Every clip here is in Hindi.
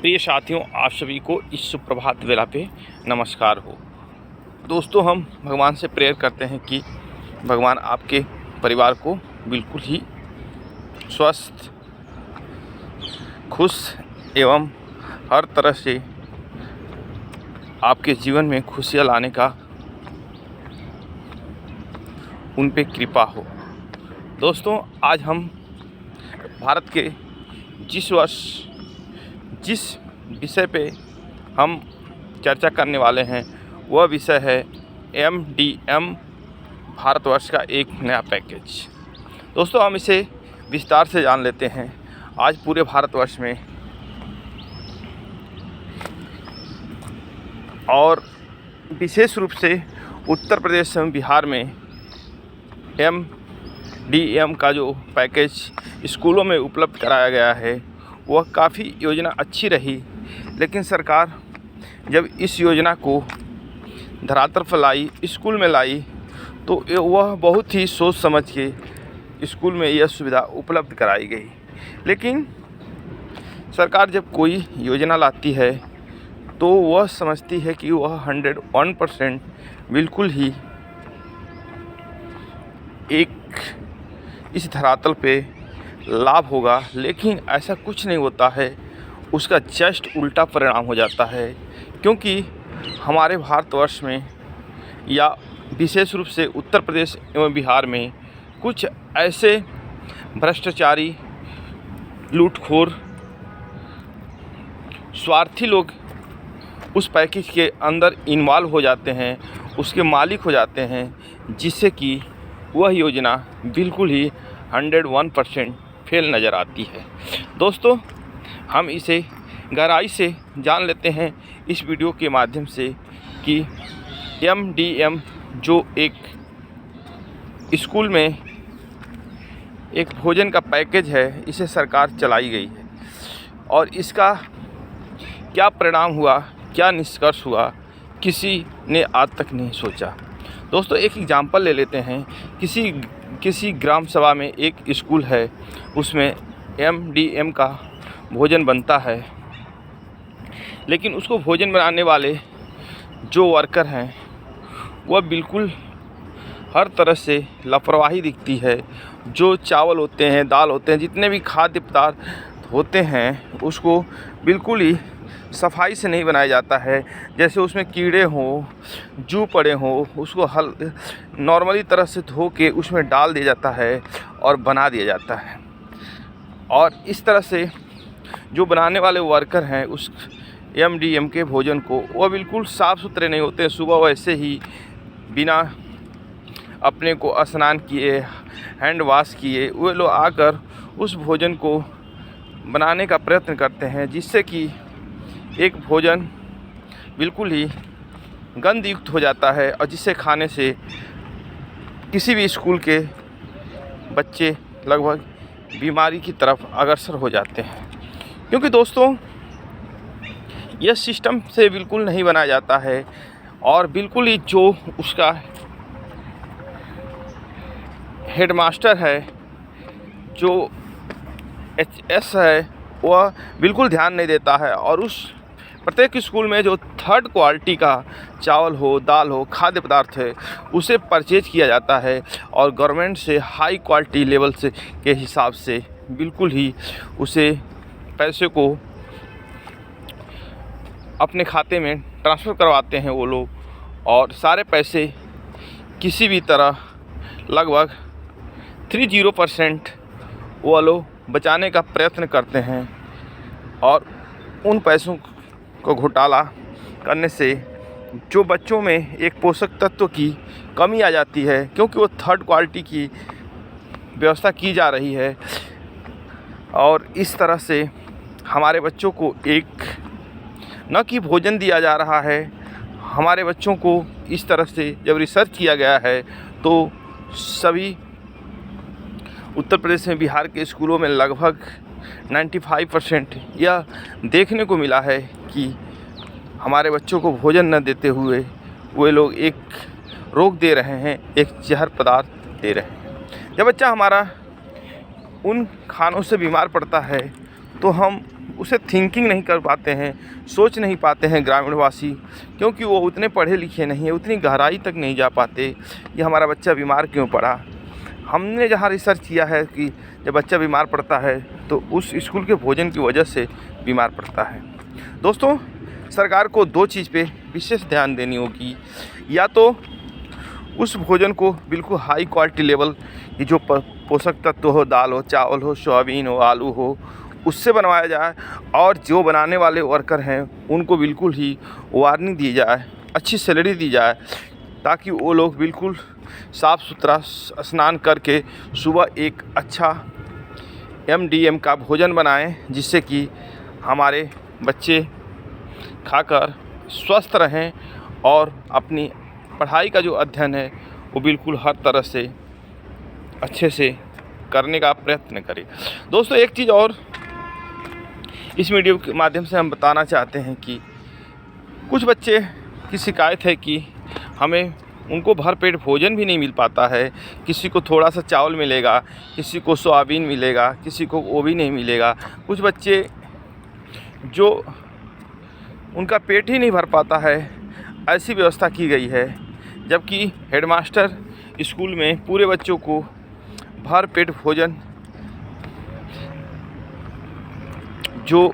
प्रिय साथियों, आप सभी को इस सुप्रभात वेला पे नमस्कार हो। दोस्तों, हम भगवान से प्रेयर करते हैं कि भगवान आपके परिवार को बिल्कुल ही स्वस्थ, खुश एवं हर तरह से आपके जीवन में खुशियाँ लाने का उन पे कृपा हो। दोस्तों, आज हम भारत के जिस विषय पे हम चर्चा करने वाले हैं वह विषय है MDM भारतवर्ष का एक नया पैकेज। दोस्तों, हम इसे विस्तार से जान लेते हैं। आज पूरे भारतवर्ष में और विशेष रूप से उत्तर प्रदेश एवं बिहार में MDM का जो पैकेज स्कूलों में उपलब्ध कराया गया है वह काफ़ी योजना अच्छी रही, लेकिन सरकार जब इस योजना को धरातल पर लाई, स्कूल में लाई, तो वह बहुत ही सोच समझ के स्कूल में यह सुविधा उपलब्ध कराई गई। लेकिन सरकार जब कोई योजना लाती है तो वह समझती है कि वह 101% बिल्कुल ही एक इस धरातल पे लाभ होगा, लेकिन ऐसा कुछ नहीं होता है। उसका जस्ट उल्टा परिणाम हो जाता है, क्योंकि हमारे भारतवर्ष में या विशेष रूप से उत्तर प्रदेश एवं बिहार में कुछ ऐसे भ्रष्टाचारी, लूटखोर, स्वार्थी लोग उस पैकेज के अंदर इन्वॉल्व हो जाते हैं, उसके मालिक हो जाते हैं, जिससे कि वह योजना बिल्कुल ही 101% फेल नज़र आती है। दोस्तों, हम इसे गहराई से जान लेते हैं इस वीडियो के माध्यम से कि MDM जो एक स्कूल में एक भोजन का पैकेज है, इसे सरकार चलाई गई है और इसका क्या परिणाम हुआ, क्या निष्कर्ष हुआ, किसी ने आज तक नहीं सोचा। दोस्तों, एक एग्जाम्पल ले लेते हैं। किसी ग्राम सभा में एक स्कूल है, उसमें MDM का भोजन बनता है, लेकिन उसको भोजन बनाने वाले जो वर्कर हैं वह बिल्कुल हर तरह से लापरवाही दिखती है। जो चावल होते हैं, दाल होते हैं, जितने भी खाद्य पदार्थ होते हैं, उसको बिल्कुल ही सफाई से नहीं बनाया जाता है। जैसे उसमें कीड़े हों, जू पड़े हों, उसको नॉर्मली तरह से धो के उसमें डाल दिया जाता है और बना दिया जाता है। और इस तरह से जो बनाने वाले वर्कर हैं उस MDM के भोजन को, वह बिल्कुल साफ़ सुथरे नहीं होते। सुबह वैसे ही बिना अपने को स्नान किए, हैंड वॉश किए, वे लोग आकर उस भोजन को बनाने का प्रयत्न करते हैं, जिससे कि एक भोजन बिल्कुल ही गंध युक्त हो जाता है और जिसे खाने से किसी भी स्कूल के बच्चे लगभग बीमारी की तरफ अग्रसर हो जाते हैं। क्योंकि दोस्तों, यह सिस्टम से बिल्कुल नहीं बनाया जाता है और बिल्कुल ही जो उसका हेडमास्टर है, जो HS है, वह बिल्कुल ध्यान नहीं देता है और उस प्रत्येक स्कूल में जो थर्ड क्वालिटी का चावल हो, दाल हो, खाद्य पदार्थ है, उसे परचेज किया जाता है और गवर्नमेंट से हाई क्वालिटी लेवल से के हिसाब से बिल्कुल ही उसे पैसे को अपने खाते में ट्रांसफ़र करवाते हैं वो लोग, और सारे पैसे किसी भी तरह लगभग 30% वो लोग बचाने का प्रयत्न करते हैं और उन पैसों को घोटाला करने से जो बच्चों में एक पोषक तत्व की कमी आ जाती है, क्योंकि वो थर्ड क्वालिटी की व्यवस्था की जा रही है। और इस तरह से हमारे बच्चों को एक न कि भोजन दिया जा रहा है, हमारे बच्चों को इस तरह से जब रिसर्च किया गया है तो सभी उत्तर प्रदेश में, बिहार के स्कूलों में लगभग 95% यह देखने को मिला है कि हमारे बच्चों को भोजन न देते हुए वे लोग एक रोग दे रहे हैं, एक जहर पदार्थ दे रहे हैं। जब बच्चा हमारा उन खानों से बीमार पड़ता है तो हम उसे थिंकिंग नहीं कर पाते हैं, सोच नहीं पाते हैं ग्रामीणवासी, क्योंकि वो उतने पढ़े लिखे नहीं हैं, उतनी गहराई तक नहीं जा पाते कि हमारा बच्चा बीमार क्यों पड़ा। हमने जहाँ रिसर्च किया है कि जब बच्चा बीमार पड़ता है तो उस स्कूल के भोजन की वजह से बीमार पड़ता है। दोस्तों, सरकार को 2 चीज़ पे विशेष ध्यान देनी होगी। या तो उस भोजन को बिल्कुल हाई क्वालिटी लेवल की जो पोषक तत्व हो, दाल हो, चावल हो, सोयाबीन हो, आलू हो, उससे बनवाया जाए, और जो बनाने वाले वर्कर हैं उनको बिल्कुल ही वार्निंग दी जाए, अच्छी सैलरी दी जाए, ताकि वो लोग बिल्कुल साफ़ सुथरा स्नान करके सुबह एक अच्छा MDM का भोजन बनाएं, जिससे कि हमारे बच्चे खाकर स्वस्थ रहें और अपनी पढ़ाई का जो अध्ययन है वो बिल्कुल हर तरह से अच्छे से करने का प्रयत्न करें। दोस्तों, एक चीज़ और इस वीडियो के माध्यम से हम बताना चाहते हैं कि कुछ बच्चे की शिकायत है कि हमें उनको भरपेट भोजन भी नहीं मिल पाता है। किसी को थोड़ा सा चावल मिलेगा, किसी को सोयाबीन मिलेगा, किसी को वो भी नहीं मिलेगा। कुछ बच्चे जो उनका पेट ही नहीं भर पाता है, ऐसी व्यवस्था की गई है, जबकि हेडमास्टर स्कूल में पूरे बच्चों को भरपेट भोजन जो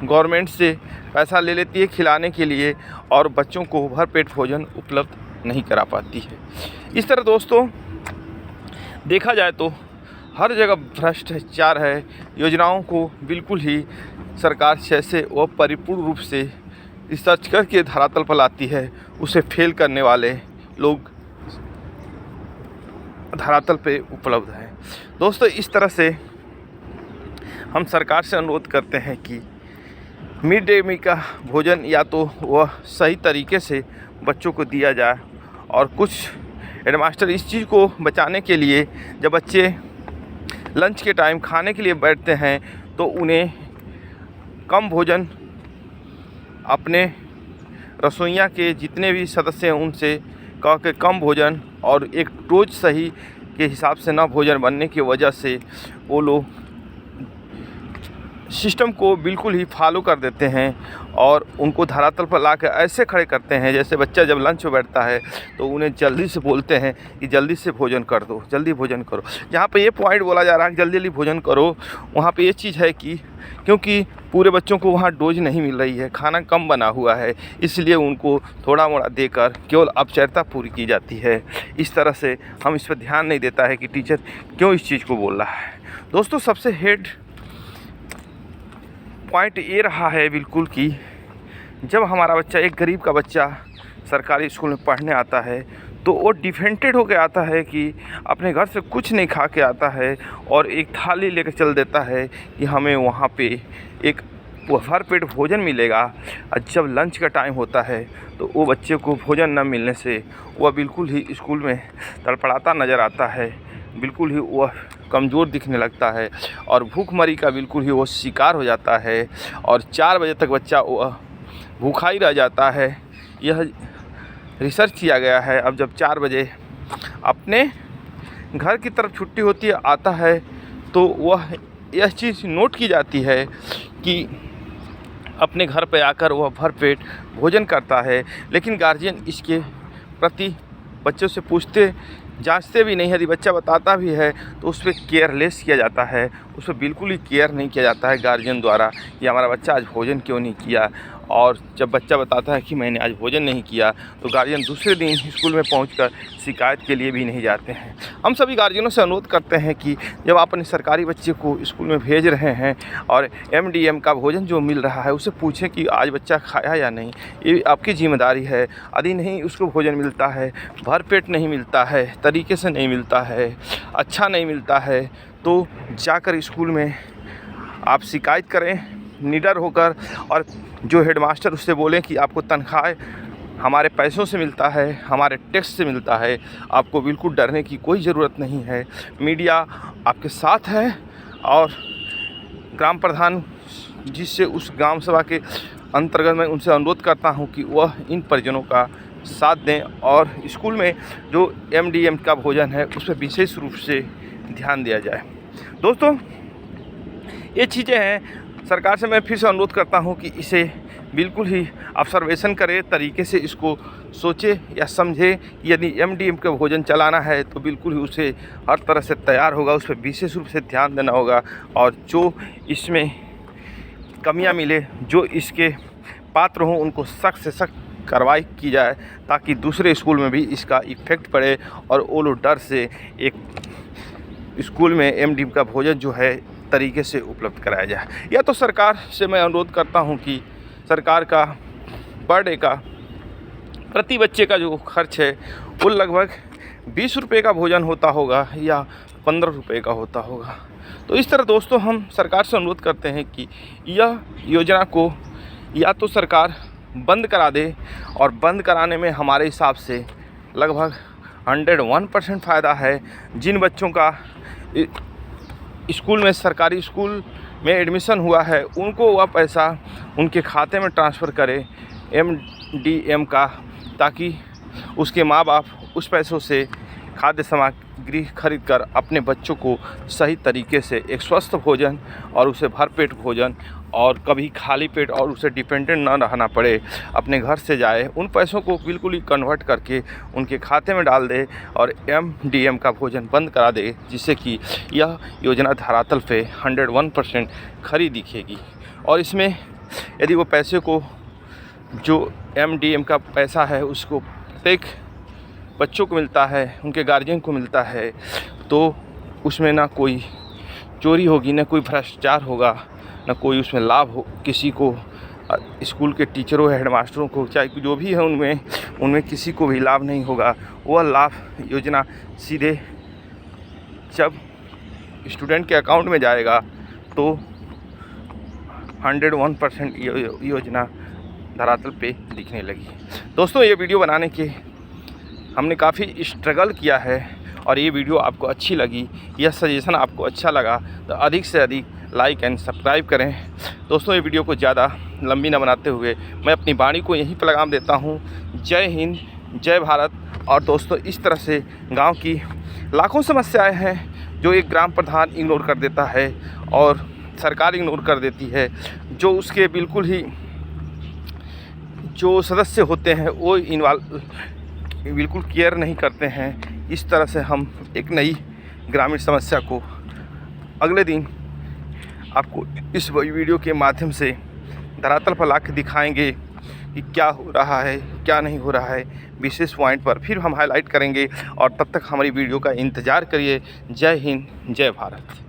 गवर्नमेंट से पैसा ले लेती है खिलाने के लिए, और बच्चों को भरपेट भोजन उपलब्ध नहीं करा पाती है। इस तरह दोस्तों देखा जाए तो हर जगह भ्रष्टाचार है। योजनाओं को बिल्कुल ही सरकार जैसे वो परिपूर्ण रूप से रिसर्च करके धरातल पर लाती है, उसे फेल करने वाले लोग धरातल पे उपलब्ध हैं। दोस्तों, इस तरह से हम सरकार से अनुरोध करते हैं कि मिड डे मील का भोजन या तो वह सही तरीके से बच्चों को दिया जाए, और कुछ हेडमास्टर इस चीज़ को बचाने के लिए जब बच्चे लंच के टाइम खाने के लिए बैठते हैं तो उन्हें कम भोजन अपने रसोइया के जितने भी सदस्य हैं उनसे कह के कम भोजन और एक डोज सही के हिसाब से ना भोजन बनने की वजह से वो लोग सिस्टम को बिल्कुल ही फॉलो कर देते हैं और उनको धरातल पर ला कर ऐसे खड़े करते हैं जैसे बच्चा जब लंच में बैठता है तो उन्हें जल्दी से बोलते हैं कि जल्दी से भोजन कर दो, जल्दी भोजन करो। जहाँ पे ये पॉइंट बोला जा रहा है कि जल्दी जल्दी भोजन करो, वहाँ पे ये चीज़ है कि क्योंकि पूरे बच्चों को वहाँ डोज नहीं मिल रही है, खाना कम बना हुआ है, इसलिए उनको थोड़ा मोड़ा देकर केवल औपचारिकता पूरी की जाती है। इस तरह से हम इस पर ध्यान नहीं देता है कि टीचर क्यों इस चीज़ को बोल रहा है। दोस्तों, सबसे हेड पॉइंट ये रहा है बिल्कुल कि जब हमारा बच्चा, एक गरीब का बच्चा सरकारी स्कूल में पढ़ने आता है तो वो डिफेंटेड होकर आता है कि अपने घर से कुछ नहीं खा के आता है और एक थाली लेकर चल देता है कि हमें वहाँ पे एक भरपेट भोजन मिलेगा। और जब लंच का टाइम होता है तो वो बच्चे को भोजन न मिलने से वह बिल्कुल ही स्कूल में तड़पड़ाता नज़र आता है, बिल्कुल ही वह कमज़ोर दिखने लगता है और भूखमरी का बिल्कुल ही वो शिकार हो जाता है और 4 बजे तक बच्चा वह भूखा ही रह जाता है। यह रिसर्च किया गया है। अब जब 4 बजे अपने घर की तरफ छुट्टी होती है, आता है, तो वह यह चीज़ नोट की जाती है कि अपने घर पे आकर वह भरपेट भोजन करता है, लेकिन गार्जियन इसके प्रति बच्चों से पूछते जांचते भी नहीं है। यदि बच्चा बताता भी है तो उस पर केयरलेस किया जाता है, उस पर बिल्कुल ही केयर नहीं किया जाता है गार्जियन द्वारा कि हमारा बच्चा आज भोजन क्यों नहीं किया। और जब बच्चा बताता है कि मैंने आज भोजन नहीं किया तो गार्जियन दूसरे दिन स्कूल में पहुंचकर शिकायत के लिए भी नहीं जाते हैं। हम सभी गार्जियनों से अनुरोध करते हैं कि जब आप अपने सरकारी बच्चे को स्कूल में भेज रहे हैं और MDM का भोजन जो मिल रहा है उसे पूछें कि आज बच्चा खाया या नहीं। ये आपकी जिम्मेदारी है। यदि नहीं उसको भोजन मिलता है, भरपेट नहीं मिलता है, तरीके से नहीं मिलता है, अच्छा नहीं मिलता है, तो जाकर स्कूल में आप शिकायत करें निडर होकर, और जो हेडमास्टर उससे बोलें कि आपको तनख्वाह हमारे पैसों से मिलता है, हमारे टैक्स से मिलता है, आपको बिल्कुल डरने की कोई ज़रूरत नहीं है। मीडिया आपके साथ है और ग्राम प्रधान जिससे उस ग्राम सभा के अंतर्गत मैं उनसे अनुरोध करता हूं कि वह इन परिजनों का साथ दें और स्कूल में जो MDM का भोजन है उस पर विशेष रूप से ध्यान दिया जाए। दोस्तों, ये चीज़ें हैं सरकार से मैं फिर से अनुरोध करता हूं कि इसे बिल्कुल ही ऑब्जर्वेशन करे, तरीके से इसको सोचे या समझे कि यदि एमडीएम का भोजन चलाना है तो बिल्कुल ही उसे हर तरह से तैयार होगा, उस पर विशेष रूप से ध्यान देना होगा और जो इसमें कमियां मिले, जो इसके पात्र हों, उनको सख्त से सख्त कार्रवाई की जाए ताकि दूसरे स्कूल में भी इसका इफ़ेक्ट पड़े और वो लोग डर से एक स्कूल में एमडीएम का भोजन जो है तरीके से उपलब्ध कराया जाए। या तो सरकार से मैं अनुरोध करता हूं कि सरकार का पर डे का प्रति बच्चे का जो खर्च है वो लगभग 20 रुपये का भोजन होता होगा या 15 रुपये का होता होगा। तो इस तरह दोस्तों हम सरकार से अनुरोध करते हैं कि यह योजना को या तो सरकार बंद करा दे और बंद कराने में हमारे हिसाब से लगभग 101% फ़ायदा है। जिन बच्चों का स्कूल में, सरकारी स्कूल में एडमिशन हुआ है, उनको वह पैसा उनके खाते में ट्रांसफ़र करे एमडीएम का, ताकि उसके माँ बाप उस पैसों से खाद्य सामग्री खरीद कर अपने बच्चों को सही तरीके से एक स्वस्थ भोजन और उसे भरपेट भोजन और कभी खाली पेट और उसे डिपेंडेंट ना रहना पड़े, अपने घर से जाए, उन पैसों को बिल्कुल ही कन्वर्ट करके उनके खाते में डाल दे और एमडीएम का भोजन बंद करा दे, जिससे कि यह योजना धरातल पे 101% खरी दिखेगी। और इसमें यदि वो पैसे को, जो एमडीएम का पैसा है, उसको प्रत्येक बच्चों को मिलता है, उनके गार्जियन को मिलता है, तो उसमें ना कोई चोरी होगी, ना कोई भ्रष्टाचार होगा, ना कोई उसमें लाभ हो किसी को, स्कूल के टीचरों, हेडमास्टरों को, चाहे जो भी है उनमें किसी को भी लाभ नहीं होगा। वह लाभ योजना सीधे जब स्टूडेंट के अकाउंट में जाएगा तो 101% योजना धरातल पे दिखने लगी। दोस्तों, ये वीडियो बनाने के हमने काफ़ी स्ट्रगल किया है और ये वीडियो आपको अच्छी लगी, यह सजेशन आपको अच्छा लगा तो अधिक से अधिक लाइक एंड सब्सक्राइब करें। दोस्तों, ये वीडियो को ज़्यादा लंबी न बनाते हुए मैं अपनी वाणी को यहीं पर लगाम देता हूँ। जय हिंद, जय भारत। और दोस्तों, इस तरह से गांव की लाखों समस्याएं हैं जो एक ग्राम प्रधान इग्नोर कर देता है और सरकार इग्नोर कर देती है, जो उसके बिल्कुल ही जो सदस्य होते हैं वो बिल्कुल केयर नहीं करते हैं। इस तरह से हम एक नई ग्रामीण समस्या को अगले दिन आपको इस वीडियो के माध्यम से धरातल पर लाकर दिखाएंगे कि क्या हो रहा है, क्या नहीं हो रहा है। विशेष पॉइंट पर फिर हम हाईलाइट करेंगे और तब तक हमारी वीडियो का इंतज़ार करिए। जय हिंद, जय भारत।